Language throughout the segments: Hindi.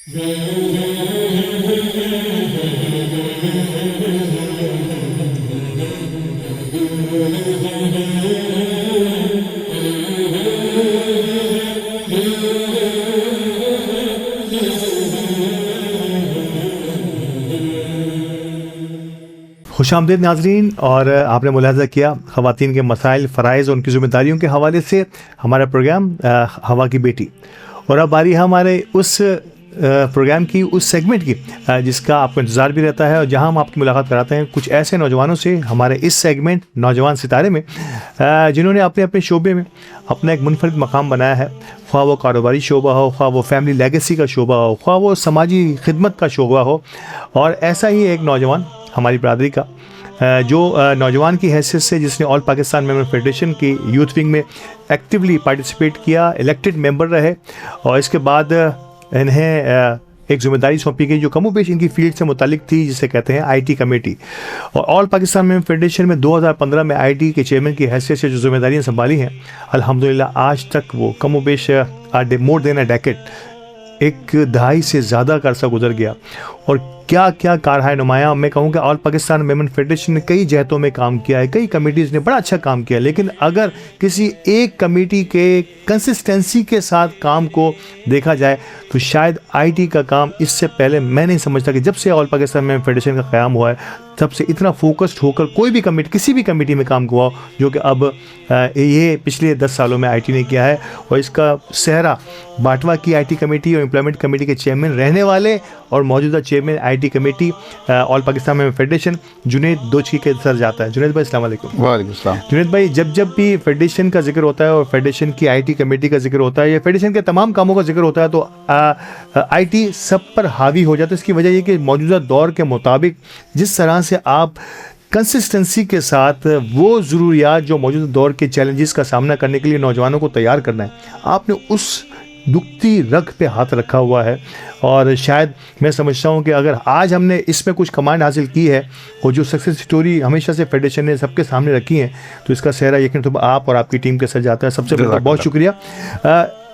खुशामदीद नाज़रीन, और आपने मुलाहज़ा किया ख़वातीन के मसाइल, फ़राइज़ और उनकी ज़िम्मेदारियों के हवाले से हमारा प्रोग्राम हवा की बेटी। और अब बारी है हमारे उस प्रोग्राम की, उस सेगमेंट की जिसका आपको इंतज़ार भी रहता है और जहां हम आपकी मुलाकात कराते हैं कुछ ऐसे नौजवानों से हमारे इस सेगमेंट नौजवान सितारे में जिन्होंने अपने अपने शोबे में अपना एक मुनफरिद मकाम बनाया है, ख्वाह वो कारोबारी शोबा हो, ख्वाह वो फैमिली लेगेसी का शोबा हो, ख्वाह वो समाजी खिदमत का शोबा हो। और ऐसा ही एक नौजवान हमारी बरादरी का जो नौजवान की हैसियत से जिसने ऑल पाकिस्तान मेंबर फेडरेशन की यूथ विंग में एक्टिवली पार्टिसिपेट किया, इलेक्टेड मेंबर रहे और इसके बाद इन्हें एक ज़िम्मेदारी सौंपी गई जो कमोबेश इनकी फील्ड से मुतालिक थी, जिसे कहते हैं आईटी कमेटी। और ऑल पाकिस्तान मेंबर फेडरेशन में 2015 में आईटी के चेयरमैन की हैसियत से जो जिम्मेदारियाँ संभाली हैं, अल्हम्दुलिल्लाह आज तक वो कमोबेश मोर देन अ डेकेड, एक दहाई से ज़्यादा का अरसा गुजर गया और क्या क्या कारहाय नुमाया। मैं कहूँ कि ऑल पाकिस्तान मेंबर फेडरेशन ने कई जहतों में काम किया है, कई कमेटीज़ ने बड़ा अच्छा काम किया, लेकिन अगर किसी एक कमेटी के कंसिस्टेंसी के साथ काम को देखा जाए तो शायद आईटी का काम इससे पहले मैं नहीं समझता कि जब से ऑल पाकिस्तान मेंबर फेडरेशन का क़याम हुआ है तब से इतना फोकस्ड होकर कोई भी कमेटी, किसी भी कमेटी में काम हुआ जो कि अब ये पिछले 10 सालों में आईटी ने किया है। और इसका सेहरा बाटवा की आईटी कमेटी और एम्प्लॉयमेंट कमेटी के चेयरमैन रहने वाले और मौजूदा chairman IT committee all Pakistan में फेडरेशन जुनैद दोचकी के सर जाता है। जुनैद भाई अस्सलाम वालेकुम। वालेकुम सलाम। जुनैद भाई, जब भी फेडरेशन का जिक्र होता है और फेडरेशन की आईटी कमेटी का जिक्र होता है या फेडरेशन के तमाम कामों का जिक्र होता है तो आईटी सब पर हावी हो जाता है। इसकी वजह ये कि मौजूदा दौर के मुताबिक जिस तरह से आप कंसिस्टेंसी के साथ वो ज़रूरियात जो मौजूदा दौर के चैलेंजेस का सामना करने के लिए नौजवानों को तैयार करना है, आपने उस दुखती रग पे हाथ रखा हुआ है। और शायद मैं समझता हूँ कि अगर आज हमने इसमें कुछ कमांड हासिल की है और जो सक्सेस स्टोरी हमेशा से फेडरेशन ने सबके सामने रखी है तो इसका सेहरा यकीन तो आप और आपकी टीम के सर जाता है। सबसे पहले बहुत शुक्रिया।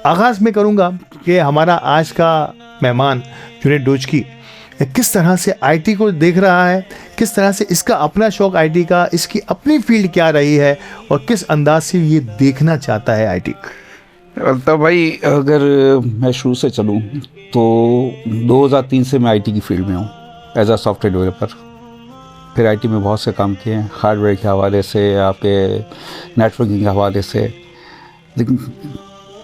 आगाज़ में करूँगा कि हमारा आज का मेहमान जुनैद दोचकी किस तरह से आईटी को देख रहा है, किस तरह से इसका अपना शौक़ आईटी का, इसकी अपनी फील्ड क्या रही है और किस अंदाज से ये देखना चाहता है आईटी। तो भाई अगर मैं शुरू से चलूँ तो 2003 से मैं आईटी की फील्ड में हूँ एज आ सॉफ्टवेयर डेवलपर। फिर आईटी में बहुत से काम किए हैं, हार्डवेयर के हवाले से, आपके नेटवर्किंग के हवाले से। लेकिन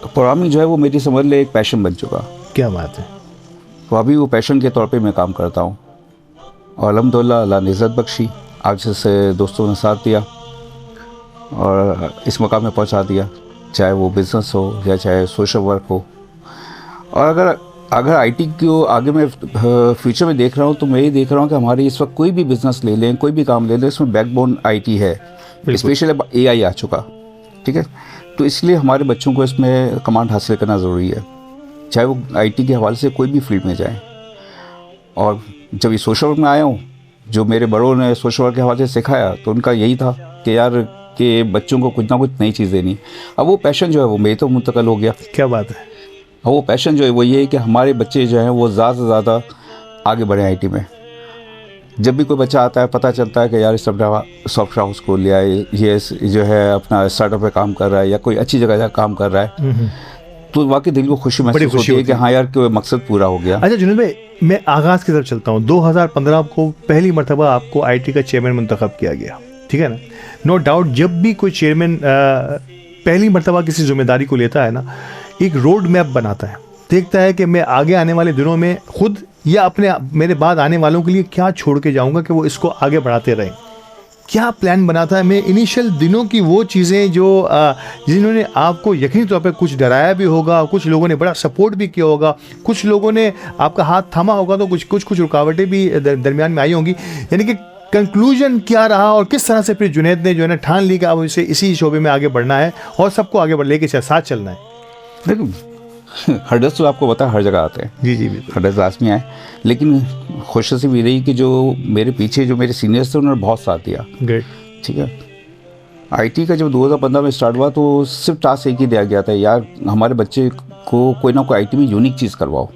प्रोग्रामिंग जो है वो मेरी समझ ले एक पैशन बन चुका। क्या बात है। तो अभी वो पैशन के तौर पे मैं काम करता हूँ और अल्हम्दुलिल्लाह अल्लाह ने इज़्ज़त बख्शी, आगे से दोस्तों ने साथ दिया और इस मकाम में पहुँचा दिया, चाहे वो बिज़नेस हो या चाहे सोशल वर्क हो। और अगर आईटी को आगे मैं फ्यूचर में देख रहा हूँ तो मैं ये देख रहा हूँ कि हमारे इस वक्त कोई भी बिज़नेस ले लें, कोई भी काम ले लें, इसमें बैकबोन आईटी है। स्पेशली अब एआई आ चुका, ठीक है, तो इसलिए हमारे बच्चों को इसमें कमांड हासिल करना ज़रूरी है, चाहे वो आईटी के हवाले से कोई भी फील्ड में जाए। और जब ये सोशल वर्क में आया हूँ, जो मेरे बड़ों ने सोशल वर्क के हवाले से सिखाया तो उनका यही था कि यार कि बच्चों को कुछ ना कुछ नई चीज़ देनी। अब वो पैशन जो है वो मेरे तो मुंतकिल हो गया। क्या बात है। अब वो पैशन जो है वो ये है कि हमारे बच्चे जो हैं वो ज़्यादा से ज़्यादा आगे बढ़े आईटी में। जब भी कोई बच्चा आता है पता चलता है कि यार सॉफ्टवेयर हाउस खोल लिया है, ये जो है अपना स्टार्टअप पे काम कर रहा है या कोई अच्छी जगह जा काम कर रहा है, तो वाकई दिल को खुशी महसूस होती है कि हाँ यार कोई मकसद पूरा हो गया। अच्छा जुनैद भाई, मैं आगाज़ की तरफ चलता हूँ। 2015 को पहली मरतबा आपको आईटी का चेयरमैन मुंतखब किया गया, ठीक है ना। नो डाउट जब भी कोई चेयरमैन पहली मरतबा किसी जिम्मेदारी को लेता है ना, एक रोड मैप बनाता है, देखता है कि मैं आगे आने वाले दिनों में खुद या अपने मेरे बाद आने वालों के लिए क्या छोड़ के जाऊंगा कि वो इसको आगे बढ़ाते रहें। क्या प्लान बनाता है। मैं इनिशियल दिनों की वो चीज़ें जो जिन्होंने आपको यकीनी तौर पे कुछ डराया भी होगा, कुछ लोगों ने बड़ा सपोर्ट भी किया होगा, कुछ लोगों ने आपका हाथ थामा होगा, तो कुछ रुकावटें भी दरमियान में आई होंगी। यानी कि कंक्लूजन क्या रहा और किस तरह से फिर जुनैद ने जो है ना ठान ली कि अब इसे इसी शोबे में आगे बढ़ना है और सबको आगे बढ़ लेके साथ चलना है। देखो हर्डल्स तो आपको पता है हर जगह आते हैं। जी जी बिल्कुल, हर्डल्स लाजमी आए, लेकिन खुशनसीबी भी रही कि जो मेरे पीछे जो मेरे सीनियर्स थे उन्होंने बहुत साथ दिया। ग्रेट। ठीक है, आईटी का जब 2015 में स्टार्ट हुआ तो सिर्फ टास्क एक ही दिया गया था, यार हमारे बच्चे को कोई ना कोई आईटी में यूनिक चीज़ करवाओ।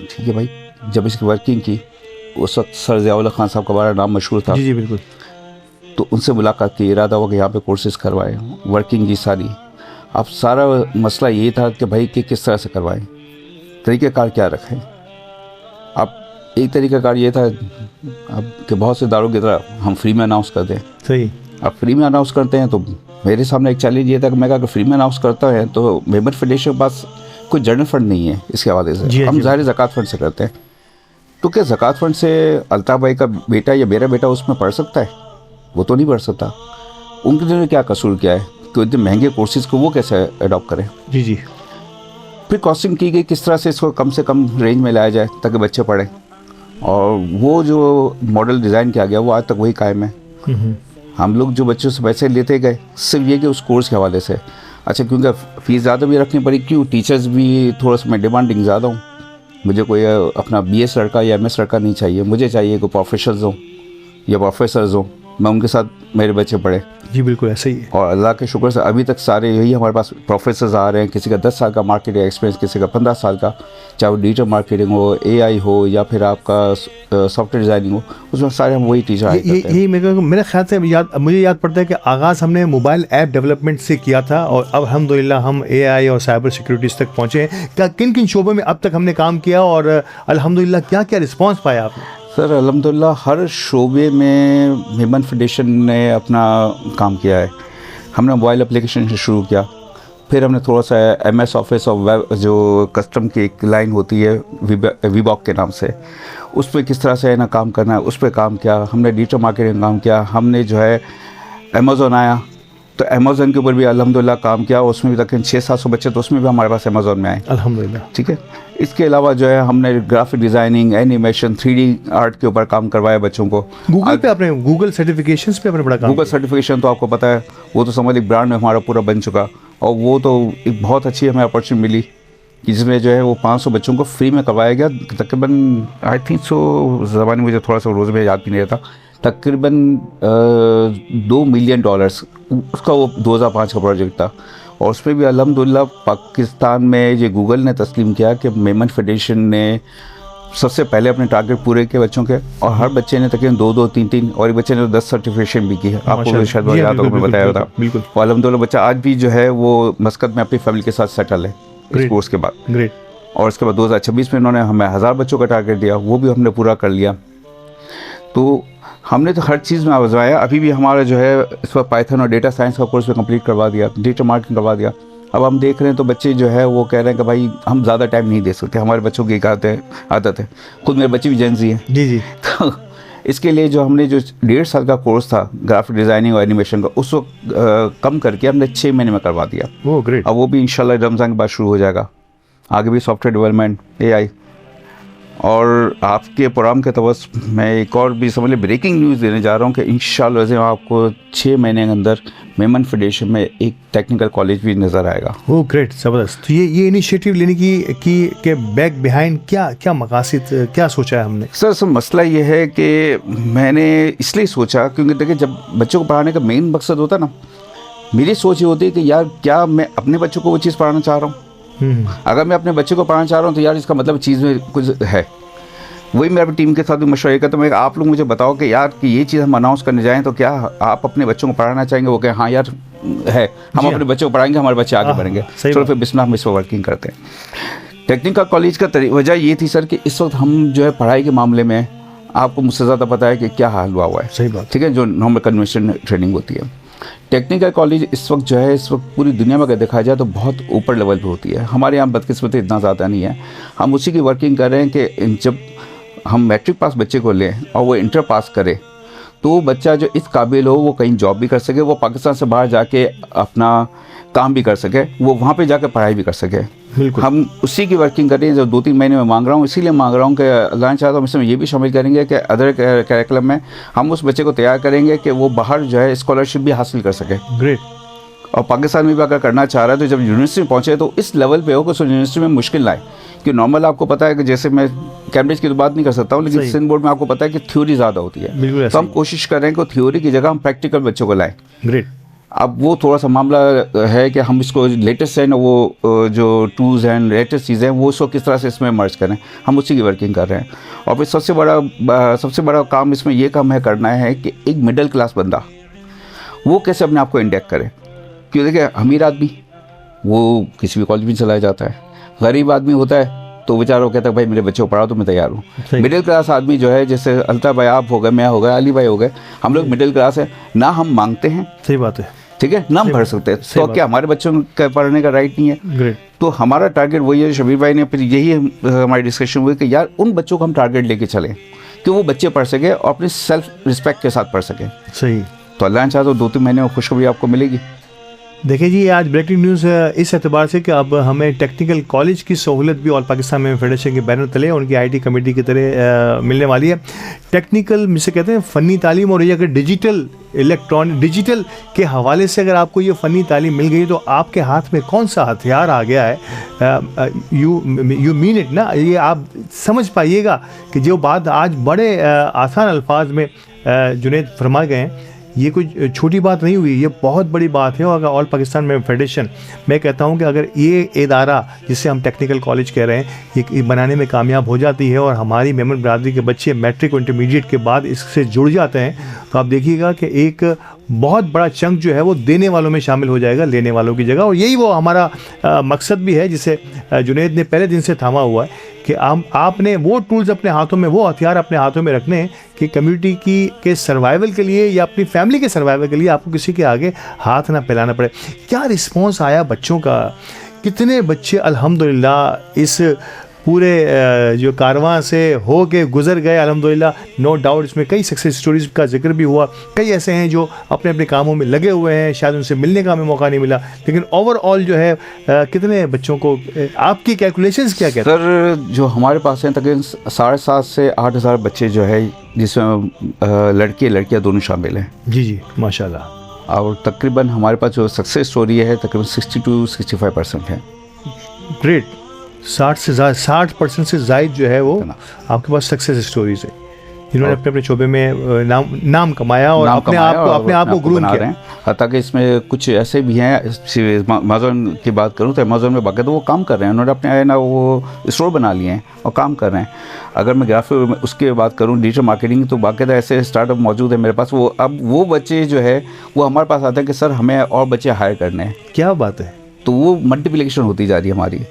ठीक है भाई। जब इसकी वर्किंग की, उस वक्त सर ज़ियाउल्लाह खान साहब का बड़ा नाम मशहूर था। जी जी बिल्कुल। तो उनसे मुलाकात की, इरादा हुआ कि यहाँ पे कोर्सेज करवाएं, वर्किंग की सारी। अब सारा मसला ये था कि भाई कि किस तरह से करवाएं, तरीक़ाकार क्या रखें। अब एक तरीक़ाकार ये था अब कि बहुत से दारों की तरह हम फ्री में अनाउंस कर दें। सही। अब फ्री में अनाउंस करते हैं तो मेरे सामने एक चैलेंज ये था कि मैं कहा कि फ्री में अनाउंस करता है तो मेंबर फेडरेशन के पास कोई जनरल फंड नहीं है इसके हवाले से, हम ज़ाहिर ज़कात फंड से करते हैं। तो क्या ज़कात फंड से अल्ताफ़ भाई का बेटा या मेरा बेटा उसमें पढ़ सकता है? वो तो नहीं पढ़ सकता। उनके लिए क्या कसूर क्या है कि इतने महंगे कोर्सेज़ को वो कैसे अडॉप्ट करें? जी जी। फिर कॉस्टिंग की गई किस तरह से इसको कम से कम रेंज में लाया जाए ताकि बच्चे पढ़ें, और वो जो मॉडल डिज़ाइन किया गया वो आज तक वही कायम है। हम लोग जो बच्चों से पैसे लेते गए सिर्फ ये कि उस कोर्स के हवाले से। अच्छा, क्योंकि फ़ीस ज़्यादा भी रखनी पड़ी, क्यों? टीचर्स भी थोड़ा सा मैं डिमांडिंग ज़्यादा हूँ। मुझे कोई अपना BS लड़का या MS लड़का नहीं चाहिए, मुझे चाहिए कोई प्रोफेसर्स हों या प्रोफेसर्स हों, मैं उनके साथ मेरे बच्चे पढ़े। जी बिल्कुल ऐसा ही है। और अल्लाह के शुक्र से अभी तक सारे यही हमारे पास प्रोफेसर्स आ रहे हैं। किसी का 10 साल का मार्केटिंग एक्सपीरियंस, किसी का 15 साल का, चाहे वो डिजिटल मार्केटिंग हो, AI हो, या फिर आपका सॉफ्टवेयर डिज़ाइनिंग हो, उसमें सारे हम वही टीचर आए करते हैं। यही मेरे ख्याल से मुझे याद पड़ता है कि आगाज़ हमने मोबाइल ऐप डेवलपमेंट से किया था और अब अल्हम्दुलिल्लाह हम AI और साइबर सिक्योरिटीज़ तक पहुँचे हैं। क्या किन किन शोबों में अब तक हमने काम किया और अल्हम्दुलिल्लाह क्या क्या रिस्पॉन्स पाया आपने? सर अल्हम्दुलिल्लाह हर शोबे में मेमन फेडरेशन ने अपना काम किया है। हमने मोबाइल एप्लीकेशन से शुरू किया, फिर हमने थोड़ा सा MS ऑफिस और वेब जो कस्टम की एक लाइन होती है वीबॉक के नाम से, उस पर किस तरह से है ना काम करना है, उस पर काम किया। हमने डिजिटल मार्केटिंग काम किया। हमने जो है अमेज़ॉन आया तो अमेज़ॉन के ऊपर भी अल्हम्दुलिल्लाह काम किया, उसमें भी तकरीबन 600-700 बच्चे तो उसमें भी हमारे पास अमेज़ॉन में आए अल्हम्दुलिल्लाह। ठीक है। इसके अलावा जो है हमने graphic designing, animation, 3D art के ऊपर काम करवाया बच्चों को। गूगल पे आपने गूगल सर्टिफिकेशंस पे आपने बड़ा काम गूगल सर्टिफिकेशन तो आपको पता है, वो तो समझ लीजिए ब्रांड में हमारा पूरा बन चुका, और वो तो एक बहुत अच्छी हमें अपॉर्चुनिटी मिली कि जिसमें जो है वो 500 बच्चों को फ्री में करवाया गया। तकरीबन आई थिंक सो ज़बानी मुझे थोड़ा सा रोज़ में याद भी नहीं रहता, तकरीबन $2 मिलियन उसका वो 2005 का प्रोजेक्ट था। और उसमें भी अल्हम्दुलिल्लाह पाकिस्तान में ये गूगल ने तस्लीम किया कि मेमन फेडरेशन ने सबसे पहले अपने टारगेट पूरे किए बच्चों के, और हर बच्चे ने तकरीबन 2-2, 3-3 और एक बच्चे ने 10 सर्टिफिकेशन भी की है। आपको शायद याद होगा, मैं बताया था। बिल्कुल। और अल्हम्दुलिल्लाह बच्चा आज भी जो है वो मस्कत में अपनी फैमिली के साथ सेटल है इस कोर्स के बाद। ग्रेट। और इसके बाद 2026 में इन्होंने हमें 1000 बच्चों का टारगेट दिया, वो भी हमने पूरा कर लिया। तो हमने तो हर चीज़ में आजमाया। अभी भी हमारा जो है इस वक्त पाइथन और डेटा साइंस का कोर्स भी कंप्लीट करवा दिया, डिजिटल मार्केटिंग करवा दिया। अब हम देख रहे हैं तो बच्चे जो है वो कह रहे हैं कि भाई हम ज़्यादा टाइम नहीं दे सकते, हमारे बच्चों की एक आदत है। खुद मेरे बच्चे भी जेन ज़ी हैं। जी जी। तो इसके लिए जो हमने जो 1.5 साल का कोर्स था ग्राफिक डिज़ाइनिंग और एनिमेशन का, उस वक्त कम करके हमने 6 महीने में करवा दिया। Oh great. अब वो भी इंशाल्लाह रमज़ान के बाद शुरू हो जाएगा। आगे भी सॉफ्टवेयर डेवलपमेंट, AI। और आपके प्रोग्राम के तवस मैं एक और भी समझ लें ब्रेकिंग न्यूज़ देने जा रहा हूँ कि इंशाल्लाह आपको 6 महीने के अंदर मेमन फेडरेशन में एक टेक्निकल कॉलेज भी नज़र आएगा। ओह ग्रेट, ज़बरदस्त। तो ये इनिशिएटिव लेने की के बैक बिहाइंड क्या मकासद, क्या सोचा है हमने? सर मसला ये है कि मैंने इसलिए सोचा क्योंकि देखिए जब बच्चों को पढ़ाने का मेन मकसद होता है ना, मेरी सोच ये होती है कि यार क्या मैं अपने बच्चों को वो चीज़ पढ़ाना चाह रहा हूँ। अगर मैं अपने बच्चे को पढ़ाना चाह रहा हूँ तो यार इसका मतलब चीज़ में कुछ है। वही मैं अपनी टीम के साथ भी मशवरा करता हूँ, आप लोग मुझे बताओ कि यार कि ये चीज़ हम अनाउंस करने जाएँ तो क्या आप अपने बच्चों को पढ़ाना चाहेंगे? वो कहें हाँ यार है, हम अपने बच्चों को पढ़ाएंगे, हमारे बच्चे आगे बढ़ेंगे। चलो फिर बिस्मिल्लाह हम इस पर वर्किंग करते हैं। टेक्निकल कॉलेज का वजह ये थी सर कि इस वक्त हम जो है पढ़ाई के मामले में आपको मुझसे ज़्यादा पता है कि क्या हाल हुआ है। सही बात। ठीक है, जो नॉर्मल कन्वेंशनल ट्रेनिंग होती है। टेक्निकल कॉलेज इस वक्त जो है इस वक्त पूरी दुनिया में अगर देखा जाए तो बहुत ऊपर लेवल पे होती है। हमारे यहाँ बदकिस्मती इतना ज़्यादा नहीं है। हम उसी की वर्किंग कर रहे हैं कि जब हम मैट्रिक पास बच्चे को लें और वो इंटर पास करे तो वो बच्चा जो इस काबिल हो वो कहीं जॉब भी कर सके, वो पाकिस्तान से बाहर जाके अपना काम भी कर सके, वो वहाँ पे जाकर पढ़ाई भी कर सके। हम उसी की वर्किंग कर रहे हैं जो 2-3 महीने में मांग रहा हूँ। इसीलिए मांग रहा हूँ कि अल्लाह चाहता हूँ इसमें ये भी शामिल करेंगे कि अदर करिकुलम में हम उस बच्चे को तैयार करेंगे कि वो बाहर जो है स्कॉलरशिप भी हासिल कर सके। ग्रेट। और पाकिस्तान में भी अगर करना चाह रहा है तो जब यूनिवर्सिटी में पहुँचे तो इस लेवल पे हो कि उस यूनिवर्सिटी में मुश्किल ना आए। कि नॉर्मल आपको पता है कि जैसे मैं कैम्ब्रिज की तो बात नहीं कर सकता हूँ, लेकिन सिंध बोर्ड में आपको पता है कि थ्योरी ज़्यादा होती है। तो हम कोशिश कर रहे हैं कि थ्योरी की जगह हम प्रैक्टिकल बच्चों को लाएँ। ग्रेट। अब वो थोड़ा सा मामला है कि हम इसको लेटेस्ट है ना, वो जो टूल्स एंड लेटेस्ट चीज़ें हैं वो उसको किस तरह से इसमें मर्ज करें, हम उसी की वर्किंग कर रहे हैं। और फिर सबसे बड़ा काम इसमें ये काम है करना है कि एक मिडिल क्लास बंदा वो कैसे अपने आप को इंडेक्ट करे। क्योंकि देखिए, अमीर आदमी वो किसी भी कॉलेज में चलाया जाता है, गरीब आदमी होता है तो बेचारा कहता है भाई मेरे बच्चे को पढ़ाओ तो मैं तैयार हूँ। मिडिल क्लास आदमी जो है, जैसे अल्ताफ भाई आप हो गए, मैं हो गया, अली भाई हो गए, हम लोग मिडिल क्लास है ना, हम मांगते हैं, सही बात है, ठीक है ना, हम भर सकते हैं, तो क्या हमारे बच्चों का पढ़ने का राइट नहीं है? ग्रेट। तो हमारा टारगेट वही है, शबीर भाई ने फिर यही हमारी डिस्कशन हुई कि यार उन बच्चों को हम टारगेट लेके चलें कि वो बच्चे पढ़ सके और अपने सेल्फ रिस्पेक्ट के साथ पढ़ सकें। सही। तो अल्लाह ने चाहा तो 2-3 महीने में खुशखबरी आपको मिलेगी। देखिए जी, आज ब्रेकिंग न्यूज़ इस एतबार से कि अब हमें टेक्निकल कॉलेज की सहूलत भी ऑल पाकिस्तान में फेडरेशन के बैनर तले उनकी आईटी कमेटी की तरह मिलने वाली है। टेक्निकल जिसे कहते हैं फ़नी तालीम, और ये अगर डिजिटल के हवाले से अगर आपको ये फ़नी तालीम मिल गई तो आपके हाथ में कौन सा हथियार आ गया है। यू मीन इट ना, ये आप समझ पाइएगा कि जो बात आज बड़े आसान अल्फाज में जुनैद फरमा गए हैं, ये कोई छोटी बात नहीं हुई, ये बहुत बड़ी बात है। और अगर ऑल पाकिस्तान में फेडरेशन, मैं कहता हूँ कि अगर ये इदारा जिसे हम टेक्निकल कॉलेज कह रहे हैं ये बनाने में कामयाब हो जाती है और हमारी मेमन बरादरी के बच्चे मैट्रिक और इंटरमीडिएट के बाद इससे जुड़ जाते हैं, तो आप देखिएगा कि एक बहुत बड़ा चंक जो है वो देने वालों में शामिल हो जाएगा, लेने वालों की जगह। और यही वो हमारा मकसद भी है जिसे जुनैद ने पहले दिन से थामा हुआ है कि आपने वो टूल्स अपने हाथों में, वो हथियार अपने हाथों में रखने हैं कि कम्युनिटी के सर्वाइवल के लिए या अपनी फैमिली के सर्वाइवल के लिए आपको किसी के आगे हाथ ना फैलाना पड़े। क्या रिस्पॉन्स आया बच्चों का, कितने बच्चे अल्हम्दुलिल्लाह इस पूरे जो कारवां से हो के गुजर गए अल्हम्दुलिल्लाह। नो डाउट इसमें कई सक्सेस स्टोरीज़ का जिक्र भी हुआ, कई ऐसे हैं जो अपने अपने कामों में लगे हुए हैं, शायद उनसे मिलने का हमें मौका नहीं मिला, लेकिन ओवरऑल जो है कितने बच्चों को, आपकी कैलकुलेशंस क्या कहते हैं? सर जो हमारे पास हैं तकरीबन 7,500 से 8,000 बच्चे जो है, जिसमें लड़के लड़कियाँ दोनों शामिल हैं। जी माशाल्लाह। और तकरीबन हमारे पास जो सक्सेस स्टोरी है तकरीबन 60-65% है। ग्रेट। 60% से ज़ायद जो है वो आपके पास सक्सेस स्टोरीज है, जिन्होंने अपने अपने शोबे में नाम कमाया और अपने आप को ग्रूम किया। हत्ता कि इसमें कुछ ऐसे भी हैं, अमेज़न की बात करूं तो अमेज़न में बाकायदा वो काम कर रहे हैं, उन्होंने अपने ना वो स्टोर बना लिए हैं और काम कर रहे हैं। अगर मैं ग्राफिक उसके बात करूं, डिजिटल मार्केटिंग, तो बाकायदा ऐसे स्टार्टअप मौजूद है मेरे पास। वो अब वो बच्चे जो है वो हमारे पास आते हैं कि सर हमें और बच्चे हायर करने हैं। क्या बात है। तो वो मल्टीप्लिकेशन होती जा रही है हमारी।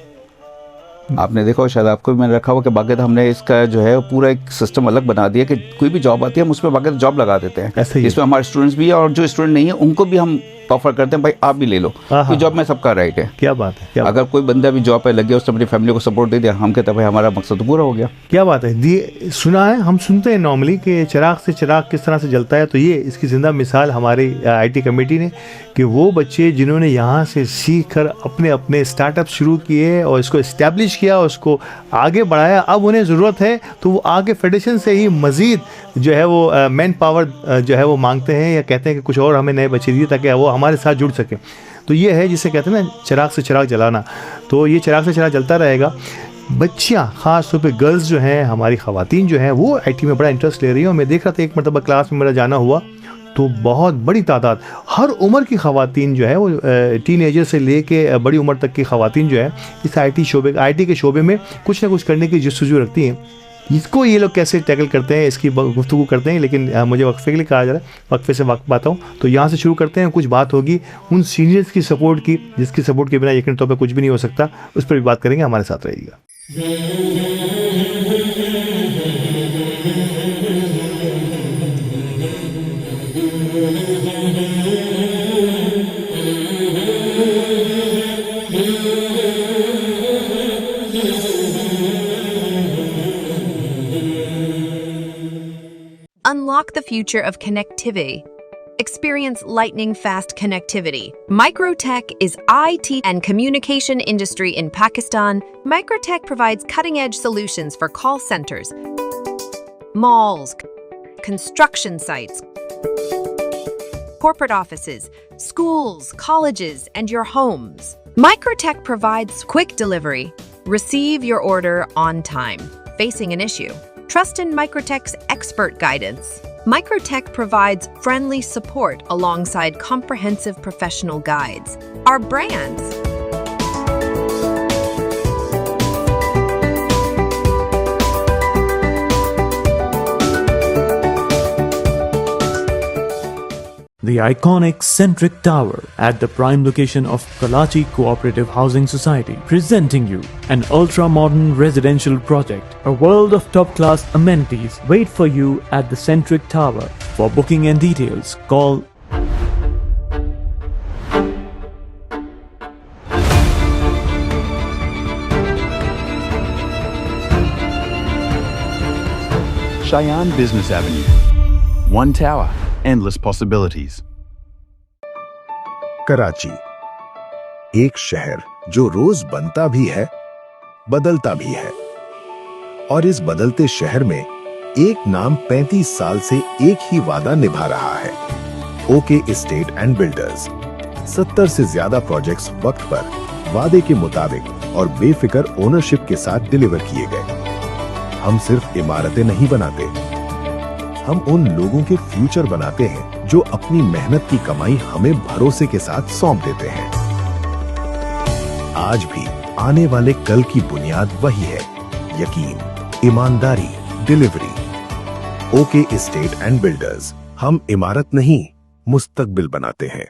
आपने देखा हो, शायद आपको भी मैंने रखा हुआ कि बाकायदा हमने इसका जो है पूरा एक सिस्टम अलग बना दिया कि कोई भी जॉब आती है हम उसमें बाकायदा जॉब लगा देते हैं। इसमें हमारे स्टूडेंट्स भी है और जो स्टूडेंट नहीं है उनको भी हम ऑफर करते हैं, भाई आप भी ले लो, तो जॉब में सबका राइट है। क्या बात है। अगर कोई बंदा भी जॉब पे लगे, उसने अपनी फैमिली को सपोर्ट दे दिया, हम कहते हैं भाई हमारा मकसद तो पूरा हो गया। क्या बात है। सुना है, हम सुनते हैं नॉर्मली कि चिराग से चिराग किस तरह से जलता है, तो ये इसकी ज़िंदा मिसाल हमारी आईटी कमेटी ने कि वो बच्चे जिन्होंने यहाँ से सीख कर अपने अपने स्टार्टअप शुरू किए और इसको इस्टेब्लिश किया, उसको आगे बढ़ाया, अब उन्हें ज़रूरत है तो वो आगे फेडरेशन से ही मज़ीद जो है वो मैन पावर जो है वो मांगते हैं या कहते हैं कि कुछ और हमें नए बच्चे दिए ताकि वो हमारे साथ जुड़ सके। तो ये है जिसे कहते हैं ना चिराग से चिराग जलाना। तो ये चिराग से चिराग जलता रहेगा। बच्चियाँ ख़ास तौर पे गर्ल्स जो हैं, हमारी ख़वातीन जो हैं, वो आईटी में बड़ा इंटरेस्ट ले रही हैं। और मैं देख रहा था एक मरतबा क्लास में मेरा जाना हुआ तो बहुत बड़ी तादाद, हर उम्र की ख़वातीन जो है वो टीनेजर से लेके बड़ी उम्र तक की ख़वातीन जो है इस आईटी के शोबे में कुछ ना कुछ करने की जस्तजू रखती हैं। इसको ये लोग कैसे टैकल करते हैं इसकी गुफ्तगू करते हैं, लेकिन मुझे वक्फे के लिए कहा जा रहा है, वक्फे से वक्त पाता हूँ। तो यहाँ से शुरू करते हैं, कुछ बात होगी उन सीनियर्स की सपोर्ट की, जिसकी सपोर्ट के बिना यकीन तौर पर कुछ भी नहीं हो सकता। उस पर भी बात करेंगे, हमारे साथ रहिएगा। Unlock the future of connectivity. Experience lightning-fast connectivity. Microtech is IT and communication industry in Pakistan. Microtech provides cutting-edge solutions for call centers, malls, construction sites, corporate offices, schools, colleges, and your homes. Microtech provides quick delivery. Receive your order on time. Facing an issue? Trust in Microtech's expert guidance. Microtech provides friendly support alongside comprehensive professional guides. Our brands. The iconic Centric Tower at the prime location of Karachi Cooperative Housing Society, presenting you an ultra-modern residential project. A world of top-class amenities wait for you at the Centric Tower. For booking and details, call Cheyenne Business Avenue. One tower, endless possibilities. Karachi, एक शहर जो रोज बनता भी है, बदलता भी है। और इस बदलते शहर में एक नाम 35 साल से एक ही वादा निभा रहा है, ओके एस्टेट एंड बिल्डर्स। 70 से ज्यादा प्रोजेक्ट्स वक्त पर, वादे के मुताबिक और बेफिक्र ओनरशिप के साथ डिलीवर किए गए। हम सिर्फ इमारतें नहीं बनाते, हम उन लोगों के फ्यूचर बनाते हैं जो अपनी मेहनत की कमाई हमें भरोसे के साथ सौंप देते हैं। आज भी आने वाले कल की बुनियाद वही है, यकीन, ईमानदारी, delivery. Okay estate and builders, हम इमारत नहीं, मुस्तकबिल बनाते हैं।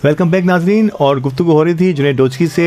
वेलकम बैक नाजरीन। और गुफ्तगू हो रही थी जुनैद डोचकी से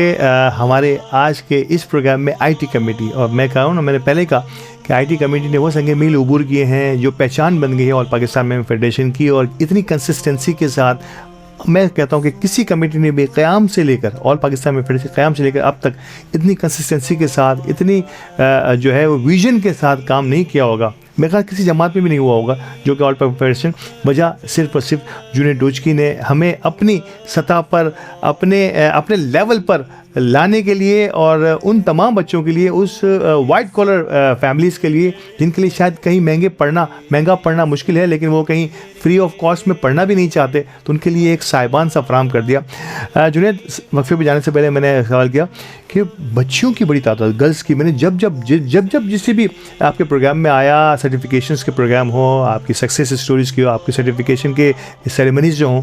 हमारे आज के इस प्रोग्राम में आईटी कमेटी। और मैं कहा हूँ ना, मैंने पहले कहा कि आईटी कमेटी ने वो संगे मील उबूर किए हैं जो पहचान बन गई है ऑल पाकिस्तान में फेडरेशन की। और इतनी कंसिस्टेंसी के साथ मैं कहता हूँ कि किसी कमेटी ने भी क़याम से लेकर, ऑल पाकिस्तान में फेडरेशन क़याम से लेकर अब तक इतनी कंसिस्टेंसी के साथ, इतनी जो है वो विजन के साथ काम नहीं किया होगा। मैं कहा किसी जमात में भी नहीं हुआ होगा जो कि ऑल पाकिस्तान फेडरेशन। वजह सिर्फ और सिर्फ जुनैद डोचकी ने हमें अपनी सतह पर, अपने लेवल पर लाने के लिए और उन तमाम बच्चों के लिए, उस वाइट कॉलर फैमिलीज़ के लिए जिनके लिए शायद कहीं महंगा पढ़ना मुश्किल है, लेकिन वो कहीं फ्री ऑफ कॉस्ट में पढ़ना भी नहीं चाहते, तो उनके लिए एक साइबान सा फराम कर दिया। जुनैद, वक्फे पे जाने से पहले मैंने सवाल किया कि बच्चियों की बड़ी तादाद, गर्ल्स की, मैंने जब जिससे भी आपके प्रोग्राम में आया, सर्टिफिकेशंस के प्रोग्राम हो, आपकी सक्सेस स्टोरीज़ की हो, आपके सर्टिफिकेशन के सेरेमनीज़ जो हों,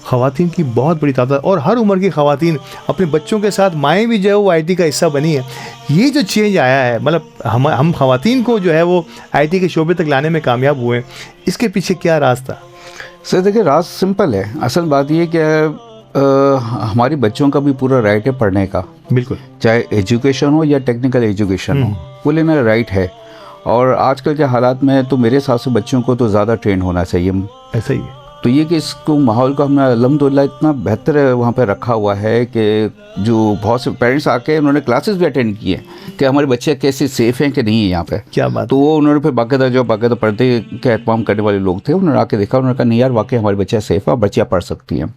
ख़वातीन की बहुत बड़ी तादाद, और हर उम्र की ख़वातीन अपने बच्चों के साथ, माएँ भी जो है वो आईटी का हिस्सा बनी है। ये जो चेंज आया है, मतलब हम ख़वातीन को जो है वो आईटी के शोबे तक लाने में कामयाब हुए, इसके पीछे क्या राज था? सर देखिए, राज सिंपल है। असल बात ये कि हमारे बच्चों का भी पूरा राइट है पढ़ने का, बिल्कुल, चाहे एजुकेशन हो या टेक्निकल एजुकेशन हो, वो लेना राइट है। और आजकल के हालात में तो मेरे हिसाब से बच्चों को तो ज़्यादा ट्रेन होना चाहिए। ऐसा ही है। तो ये कि इसको माहौल को हमने अल्हम्दुलिल्लाह इतना बेहतर वहाँ पे रखा हुआ है कि जो बहुत से पेरेंट्स आके उन्होंने क्लासेस भी अटेंड किए कि हमारे बच्चे कैसे सेफ़ हैं कि नहीं है यहाँ पे। क्या बात। तो वो उन्होंने फिर बाकायदा पढ़ते के एहतमाम करने वाले लोग थे, उन्होंने आके देखा, उन्होंने कहा नहीं यार वाकई हमारे बच्चे सेफ़ है और बच्चियाँ पढ़ सकती हैं।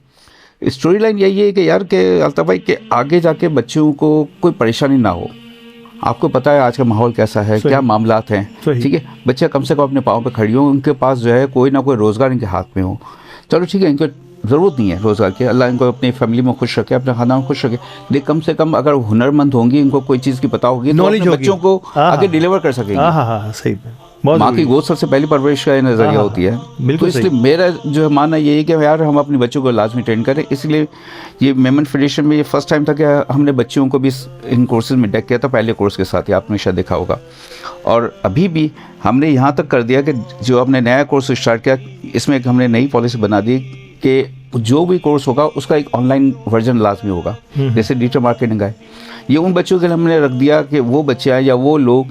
स्टोरी लाइन यही है कि यार के अल्ताफ़ भाई के आगे जाके बच्चों को कोई परेशानी ना हो। आपको पता है आज का माहौल कैसा है, क्या मामलात हैं, ठीक है। बच्चे कम से कम अपने पाँव पे खड़ी हों, उनके पास जो है कोई ना कोई रोज़गार इनके हाथ में हो। चलो ठीक है, इनको ज़रूरत नहीं है रोज़गार की, अल्लाह इनको अपनी फैमिली में खुश रखे, अपने खानदान में खुश रखे, लेकिन कम से कम अगर हुनरमंद होंगी, इनको कोई चीज़ की पता होगी, नॉलेज तो बच्चों को आगे डिलीवर कर सकेंगे। हाँ, सही है। माँ की गोद सबसे पहली परवरिश का नज़रिया होती है। बिल्कुल। तो इसलिए मेरा जो है मानना ये है कि यार हम अपने बच्चों को लाजमी ट्रेन करें। इसलिए ये मेमन फेडरेशन में ये फर्स्ट टाइम था कि हमने बच्चों को भी इन कोर्सेज में डेक किया था, पहले कोर्स के साथ ही, आपने शायद देखा होगा। और अभी भी हमने यहाँ तक कर दिया कि जो हमने नया कोर्स स्टार्ट किया, इसमें एक हमने नई पॉलिसी बना दी कि जो भी कोर्स होगा उसका एक ऑनलाइन वर्जन लाजमी होगा। जैसे डिजिटल मार्केटिंग है, ये उन बच्चों के लिए हमने रख दिया कि वो बच्चे या वो लोग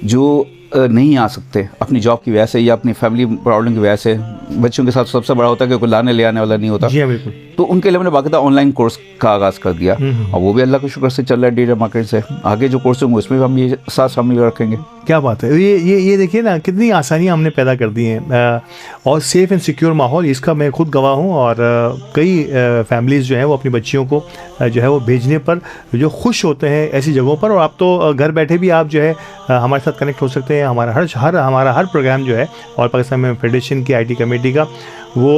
जो नहीं आ सकते अपनी जॉब की वजह से या अपनी फैमिली प्रॉब्लम की वजह से। बच्चों के साथ सबसे बड़ा होता है कि कोई लाने ले आने वाला नहीं होता। जी हाँ, बिल्कुल। तो उनके लिए मैंने बाकायदा ऑनलाइन कोर्स का आगाज़ कर दिया और वो भी अल्लाह के शुक्र से चल रहा है डिजिटल मार्केट से। आगे जो कोर्स होंगे उसमें भी हम ये साथ शामिल रखेंगे। क्या बात है। ये देखिए ना, कितनी आसानियाँ हमने पैदा कर दी हैं और सेफ़ एंड सिक्योर माहौल, इसका मैं खुद गवाह हूँ। और कई फैमिलीज़ जो हैं वो अपने बच्चियों को जो है वो भेजने पर जो खुश होते हैं ऐसी जगहों पर। और आप तो घर बैठे भी आप जो है हमारे साथ कनेक्ट हो सकते हैं। हमारा हर प्रोग्राम जो है और पाकिस्तान में फेडरेशन की IT कमेटी का वो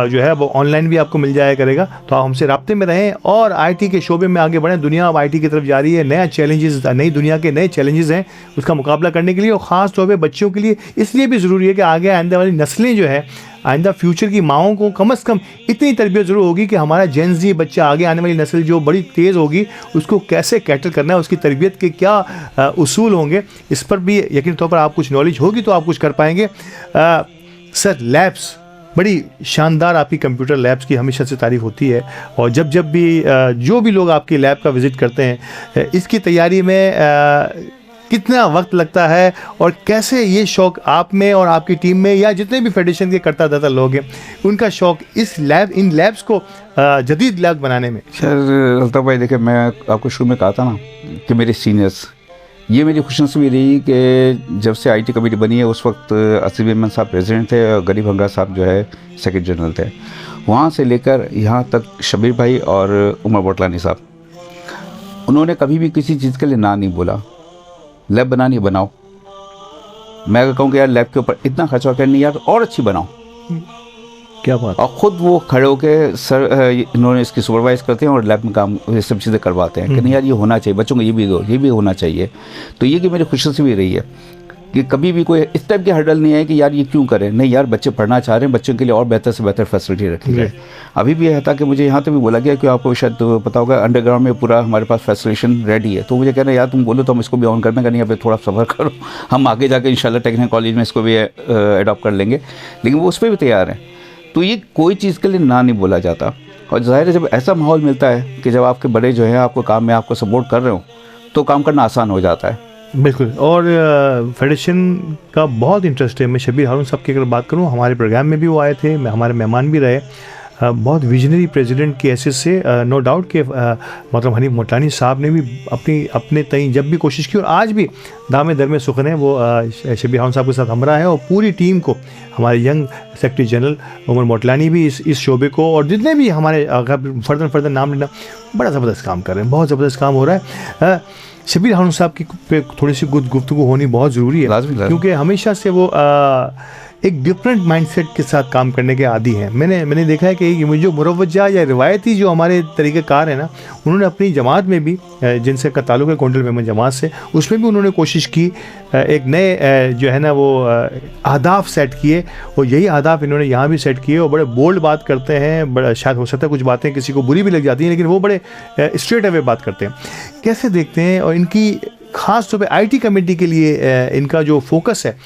जो है वो ऑनलाइन भी आपको मिल जाया करेगा। तो आप हमसे राब्ते में रहें और IT के शोबे में आगे बढ़ें। दुनिया अब IT की तरफ जा रही है। नया चैलेंजेस, नई दुनिया के नए चैलेंजेस हैं, उसका मुकाबला करने के लिए और ख़ास तौर पे बच्चों के लिए इसलिए भी ज़रूरी है कि आगे आने वाली नस्लें जो है, आइंदा फ्यूचर की माओं को कम से कम इतनी तरबियत ज़रूर होगी कि हमारा जेन ज़ी बच्चा, आगे आने वाली नस्ल जो बड़ी तेज़ होगी, उसको कैसे कैटर करना है, उसकी तरबियत के क्या उसूल होंगे, इस पर भी यकीन तौर पर आप कुछ नॉलेज होगी तो आप कुछ कर पाएंगे। सर, लैब्स बड़ी शानदार, आपकी कंप्यूटर लैब्स की हमेशा से तारीफ़ होती है। और जब भी जो भी लोग आपकी लैब का विज़िट करते हैं, इसकी तैयारी में कितना वक्त लगता है और कैसे ये शौक़ आप में और आपकी टीम में या जितने भी फेडरेशन के करता दाता लोग हैं, उनका शौक़ इन लैब्स को जदीद लैब बनाने में? सर अल्ताफ़ भाई, देखिए मैं आपको शुरू में कहा था ना कि मेरे सीनियर्स, ये मेरी खुशनसीबी रही कि जब से IT कमेटी बनी है उस वक्त असीम अहमद साहब प्रेसिडेंट थे और गरीब हंगरा साहब जो है सेक्रेटरी जनरल थे। वहाँ से लेकर यहाँ तक शबीर भाई और उमर मोटलानी साहब, उन्होंने कभी भी किसी चीज़ के लिए ना नहीं बोला। लैब बनानी बनाओ, मैं अगर कहूँ कि यार लैब के ऊपर इतना खर्चा कर नहीं यार और अच्छी बनाओ, क्या बात। और ख़ुद वो खड़े होकर सर इन्होंने इसकी सुपरवाइज़ करते हैं और लैब में काम ये सब चीज़ें करवाते हैं कि नहीं यार ये होना चाहिए, बच्चों को ये भी दो, ये भी होना चाहिए। तो ये कि मेरी खुशनसीबी रही है कि कभी भी कोई इस टाइप की हर्डल नहीं है कि यार ये क्यों करें। नहीं यार, बच्चे पढ़ना चाह रहे हैं, बच्चों के लिए और बेहतर से बेहतर फैसिलिटी रखी जाए। अभी भी यह था कि मुझे यहाँ तक भी बोला गया कि आपको शायद तो पता होगा अंडरग्राउंड में पूरा हमारे पास फैसिलिटेशन रेडी है। तो मुझे कहना यार तुम बोलो तो हम इसको भी ऑन करने का नहीं, यहाँ पे थोड़ा सफ़र करो, हम आगे जाके इंशाल्लाह टेक्निकल कॉलेज में इसको भी एडॉप्ट कर लेंगे, लेकिन वो उस पर भी तैयार हैं। तो ये कोई चीज़ के लिए ना नहीं बोला जाता। और ज़ाहिर है जब ऐसा माहौल मिलता है कि जब आपके बड़े जो हैं आपको काम में आपको सपोर्ट कर रहे हो तो काम करना आसान हो जाता है। बिल्कुल। और फेडरेशन का बहुत इंटरेस्ट है। मैं शबीर हारून साहब की अगर बात करूं, हमारे प्रोग्राम में भी वो आए थे, हमारे मेहमान भी रहे। बहुत विजनरी प्रेसिडेंट की हैसियत से नो डाउट कि मतलब हनीफ मोटलानी साहब ने भी अपने तई जब भी कोशिश की और आज भी दामे दर में सुखन है वो शबीर हारून साहब के साथ हमरा है। और पूरी टीम को, हमारे young secretary general Umar Motlani भी इस शोबे को, और जितने भी हमारे फर्दर नाम लेना, बड़ा ज़बरदस्त काम कर रहे हैं, बहुत ज़बरदस्त काम हो रहा है। शबीर हारून साहब की पे थोड़ी सी गुफ्तगू होनी बहुत ज़रूरी है, क्योंकि हमेशा से वो एक डिफरेंट माइंडसेट के साथ काम करने के आदी हैं। मैंने देखा है कि जो मुरवजा या रिवायती जो हमारे तरीक़ेकार हैं ना, उन्होंने अपनी जमात में भी, जिनसे का ताल्लुक़ है कोंडल मेमन जमात से, उसमें भी उन्होंने कोशिश की एक नए जो है ना वो अहदाफ सेट किए, और यही अहदाफ इन्होंने यहाँ भी सेट किए। और बड़े बोल्ड बात करते हैं, बड़ा शायद हो सकता है कुछ बातें किसी को बुरी भी लग जाती हैं, लेकिन वो बड़े स्ट्रेट अवे बात करते हैं। कैसे देखते हैं, और इनकी ख़ास तौर पे IT कमेटी के लिए इनका जो फोकस है,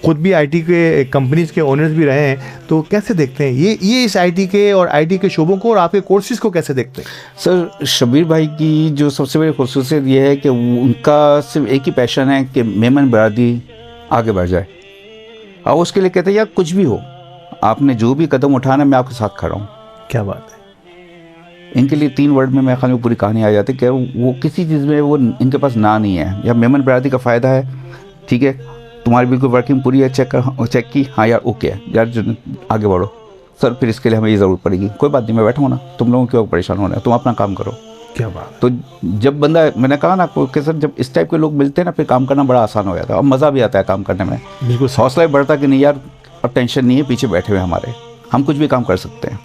खुद भी IT के कंपनीज़ के ओनर्स भी रहे हैं, तो कैसे देखते हैं ये इस IT के और IT के शोबों को और आपके कोर्सेज को कैसे देखते हैं? सर, शबीर भाई की जो सबसे बड़ी खूबसूरत ये है कि उनका सिर्फ एक ही पैशन है कि मेमन बरादरी आगे बढ़ जाए, और उसके लिए कहते हैं यार कुछ भी हो, आपने जो भी कदम उठाना मैं आपके साथ खड़ा हूँ। क्या बात है। इनके लिए 3 वर्ड में मेरे ख्याल में पूरी कहानी आ जाती है कि वो किसी चीज़ में वो इनके पास ना नहीं है। या मेमन बरादरी का फ़ायदा है, ठीक है, तुम्हारी बिल्कुल वर्किंग पूरी है, चेक की, हाँ यार ओके है यार, जो आगे बढ़ो सर, फिर इसके लिए हमें ये ज़रूरत पड़ेगी, कोई बात नहीं, मैं बैठा हूँ ना, तुम लोगों क्यों परेशान होना है, तुम अपना काम करो। क्या बात। तो जब बंदा, मैंने कहा ना आपको कि सर जब इस टाइप के लोग मिलते हैं ना, फिर काम करना बड़ा आसान हो जाता है और मज़ा भी आता है काम करने में। बिल्कुल हौसला भी बढ़ता कि नहीं यार अब टेंशन नहीं है, पीछे बैठे हुए हमारे, हम कुछ भी काम कर सकते हैं।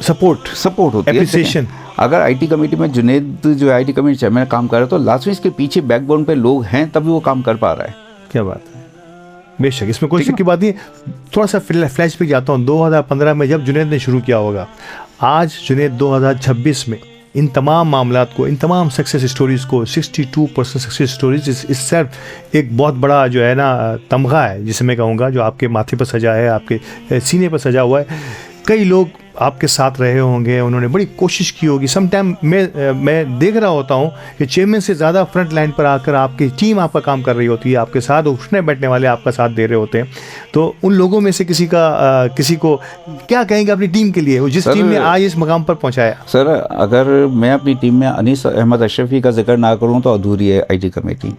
सपोर्ट होती है, एप्रिसिएशन। अगर IT कमेटी में जुनेद जो IT कमेटी चेयरमैन काम कर रहा है तो लास्ट में इसके पीछे बैकबोन पे लोग हैं, तभी वो काम कर पा रहा है। क्या बात है। बेशक, इसमें कोई शक की बात नहीं। थोड़ा सा फ्लैश पे जाता हूँ 2015 में जब जुनेद ने शुरू किया होगा, आज जुनेद 2026 में इन तमाम मामलात को, इन तमाम सक्सेस स्टोरीज़ को, 62% सक्सेस स्टोरीज इस सिर्फ एक बहुत बड़ा जो है ना तमगा है, जिसे मैं कहूँगा, जो आपके माथे पर सजा है, आपके सीने पर सजा हुआ है। कई लोग आपके साथ रहे होंगे, उन्होंने बड़ी कोशिश की होगी। सम टाइम मैं देख रहा होता हूँ कि चेयरमैन से ज़्यादा फ्रंट लाइन पर आकर आपकी टीम आपका काम कर रही होती है, आपके साथ उठने बैठने वाले आपका साथ दे रहे होते हैं। तो उन लोगों में से किसी को क्या कहेंगे अपनी टीम के लिए, वो जिस टीम ने आज इस मकाम पर पहुँचाया? सर, अगर मैं अपनी टीम में अनीस अहमद अशरफी का जिक्र ना करूँ तो अधूरी है IT कमेटी।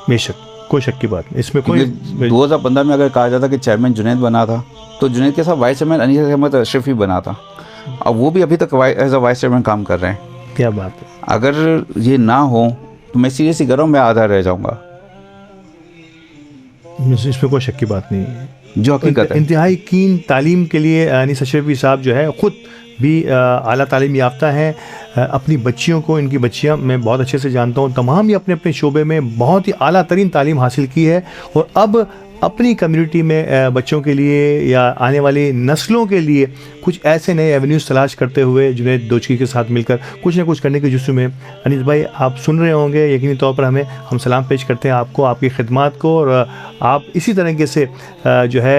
बेशक, कोई शक की बात नहीं इसमें। कोई 2015 में अगर कहा जाता कि चेयरमैन जुनैद बना था, तो जुनैद के साथ वाइस चेयरमैन अनीस अहमद अशरफी बना था। अब वो भी अभी तक एज अ वाइस चेयरमैन काम कर रहे हैं। क्या बात है। अगर ये ना हो तो मैं सीरियसली कह रहा हूँ, मैं आधा रह जाऊँगा। इसमें कोई शक की बात नहीं है, जो हकीकत है। इंतहाई कीन तालीम के लिए अनीस अशरफी साहब जो है ख़ुद भी आला तालीम याफ्ता हैं। अपनी बच्चियों को, इनकी बच्चियां मैं बहुत अच्छे से जानता हूं, तमाम ही अपने अपने शोबे में बहुत ही आला तरीन तालीम हासिल की है और अब अपनी कम्युनिटी में बच्चों के लिए या आने वाली नस्लों के लिए कुछ ऐसे नए एवेन्यूज़ तलाश करते हुए जुनैद दोचकी के साथ मिलकर कुछ ना कुछ करने के जुस्सू में। अनीस भाई, आप सुन रहे होंगे, यकीनी तौर पर हम सलाम पेश करते हैं आपको, आपकी खिदमत को, और आप इसी तरीके से जो है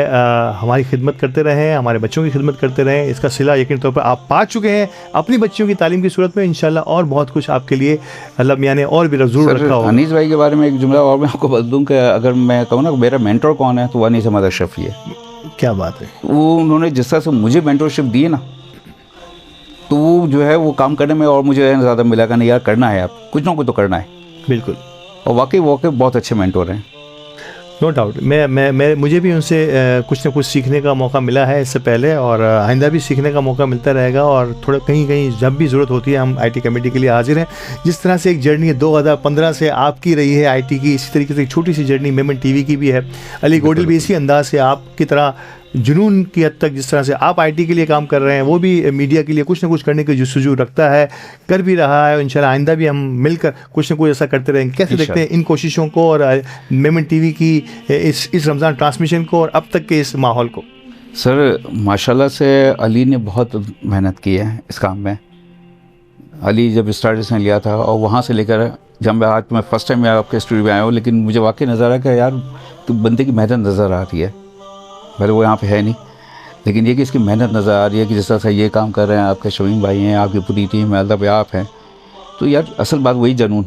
हमारी खिदमत करते रहें, हमारे बच्चों की खिदमत करते रहें। इसका सिला यकीनी तौर पर आप पा चुके हैं अपनी बच्चियों की तालीम की सूरत में। इंशाल्लाह और बहुत कुछ आपके लिए अल्लाह मियां ने और भी ज़रूर रखा होगा। अनीस भाई के बारे में एक जुमला और मैं आपको बता दूँ कि अगर मैं कहूँ ना मेरा मेंटर कौन है, तो अनीस अहमद अशरफी है। क्या बात है। वो उन्होंने जिस तरह से मुझे मेंटरशिप दी है ना, तो वो जो है वो काम करने में और मुझे ज़्यादा मिला कि नहीं यार, करना है, आप कुछ ना कुछ तो करना है। बिल्कुल। और वाकई बहुत अच्छे मेंटर हैं। No doubt. मैं मुझे भी उनसे कुछ ना कुछ सीखने का मौका मिला है इससे पहले, और आइंदा भी सीखने का मौका मिलता रहेगा। और थोड़ा कहीं जब भी ज़रूरत होती है हम IT कमेटी के लिए हाजिर हैं। जिस तरह से एक जर्नी 2015 से आपकी रही है IT की, इसी तरीके से एक छोटी सी जर्नी मेमन TV की भी है। अली गोडिल भी इसी अंदाज से आपकी तरह जुनून की हद तक जिस तरह से आप IT के लिए काम कर रहे हैं, वो भी मीडिया के लिए कुछ ना कुछ करने की जुस्तजू रखता है, कर भी रहा है। इंशाल्लाह आइंदा भी हम मिलकर कुछ ना कुछ ऐसा करते रहेंगे। कैसे देखते हैं इन कोशिशों को और मेमन TV की इस रमज़ान ट्रांसमिशन को और अब तक के इस माहौल को? सर, माशाल्लाह से अली ने बहुत मेहनत की है इस काम में। अली जब स्टार्ट ने लिया था और वहाँ से लेकर जब मैं आज फर्स्ट टाइम मैं आपके स्टूडियो में आया हूँ, लेकिन मुझे वाकई नज़र आ कि यार तो बंदे की मेहनत नज़र आ रही है। भले वो यहाँ पे है नहीं, लेकिन ये कि इसकी मेहनत नज़र आ रही है कि जिस तरह से ये काम कर रहे हैं, आपके शमीम भाई हैं, आपकी पूरी टीम है, अल्लाह पे आप हैं। तो यार असल बात वही जुनून,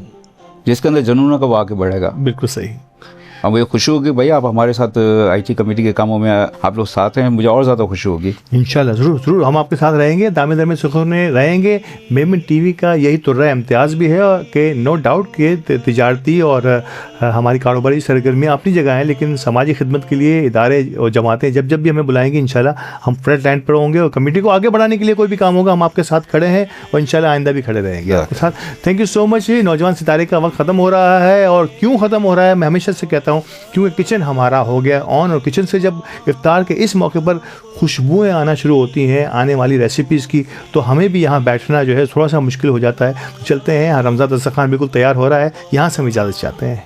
जिसके अंदर जुनून है वो आगे बढ़ेगा। बिल्कुल सही। अब मुझे खुशी होगी भाई आप हमारे साथ IT कमेटी के कामों में आप लोग साथ हैं, मुझे और ज़्यादा खुशी होगी। इंशाल्लाह ज़रूर हम आपके साथ रहेंगे, दामे दरमे सुखने रहेंगे। मेमन TV का यही तुर्रा इम्तियाज़ भी है कि नो डाउट कि तिजारती और हमारी कारोबारी सरगर्मियाँ अपनी जगह हैं, लेकिन समाजी खिदमत के लिए इदारे और जमातें जब भी हमें बुलाएंगे इंशाल्लाह हम फ्रंट लाइन पर होंगे और कमेटी को आगे बढ़ाने के लिए कोई भी काम होगा हम आपके साथ खड़े हैं और इंशाल्लाह आइंदा भी खड़े रहेंगे आपके साथ। Thank you so much. नौजवान सितारे का वक्त ख़त्म हो रहा है, और क्यों ख़त्म हो रहा है मैं हमेशा से कहता हूँ, क्योंकि किचन हमारा हो गया ऑन, और किचन से जब इफ्तार के इस मौके पर खुशबुएं आना शुरू होती हैं आने वाली रेसिपीज़ की, तो हमें भी यहाँ बैठना जो है थोड़ा सा मुश्किल हो जाता है। चलते हैं, यहाँ रमज़ान दस्तरखान बिल्कुल तैयार हो रहा है, यहाँ से हम इजाज़त चाहते हैं।